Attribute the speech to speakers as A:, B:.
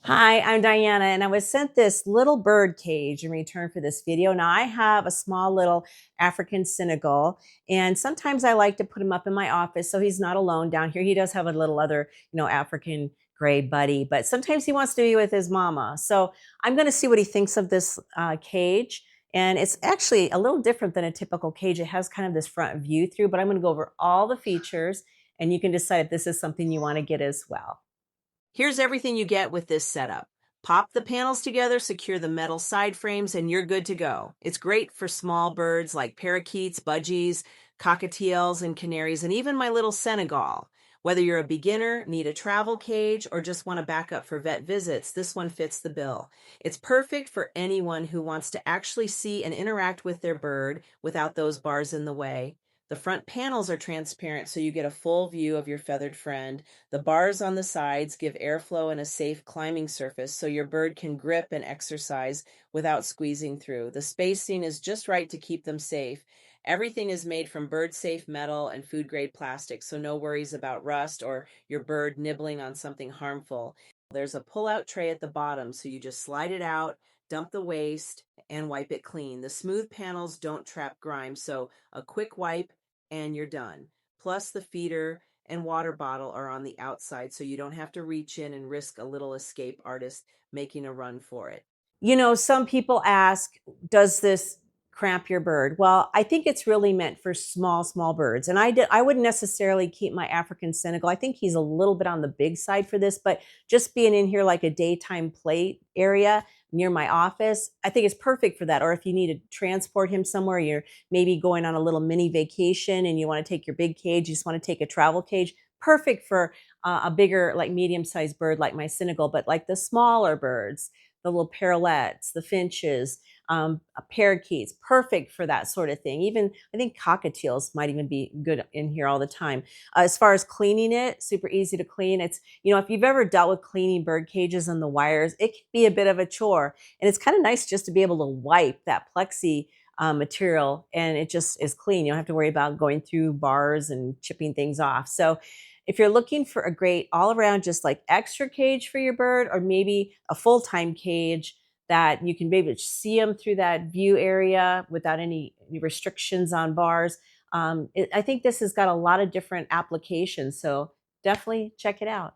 A: Hi, I'm Diana, and I was sent this little bird cage in return for this video. Now, I have a small little African Senegal, and sometimes I like to put him up in my office so he's not alone down here. He does have a little other, African gray buddy, but sometimes he wants to be with his mama. So I'm going to see what he thinks of this cage. And it's actually a little different than a typical cage. It has kind of this front view through, but I'm going to go over all the features, and you can decide if this is something you want to get as well. Here's everything you get with this setup. Pop the panels together, secure the metal side frames, and you're good to go. It's great for small birds like parakeets, budgies, cockatiels, and canaries, and even my little Senegal. Whether you're a beginner, need a travel cage, or just want to back up for vet visits, this one fits the bill. It's perfect for anyone who wants to actually see and interact with their bird without those bars in the way. The front panels are transparent so you get a full view of your feathered friend. The bars on the sides give airflow and a safe climbing surface so your bird can grip and exercise without squeezing through. The spacing is just right to keep them safe. Everything is made from bird-safe metal and food-grade plastic, so no worries about rust or your bird nibbling on something harmful. There's a pull-out tray at the bottom, so you just slide it out, dump the waste, and wipe it clean. The smooth panels don't trap grime, so a quick wipe and you're done. Plus, the feeder and water bottle are on the outside, so you don't have to reach in and risk a little escape artist making a run for it. Some people ask, does this cramp your bird? Well, I think it's really meant for small birds. And I wouldn't necessarily keep my African Senegal. I think he's a little bit on the big side for this, but just being in here like a daytime play area near my office, I think it's perfect for that. Or if you need to transport him somewhere, you're maybe going on a little mini vacation and you want to take your big cage, you just want to take a travel cage, perfect for a bigger, like medium-sized bird like my Senegal. But like the smaller birds, the little parrotlets, the finches, parakeets, perfect for that sort of thing. Even I think cockatiels might even be good in here all the time. As far as cleaning it, super easy to clean. It's, if you've ever dealt with cleaning bird cages and the wires, it can be a bit of a chore. And it's kind of nice just to be able to wipe that plexi material and it just is clean. You don't have to worry about going through bars and chipping things off. So if you're looking for a great all around, just like extra cage for your bird, or maybe a full-time cage that you can maybe see them through that view area without any restrictions on bars, I think this has got a lot of different applications. So definitely check it out.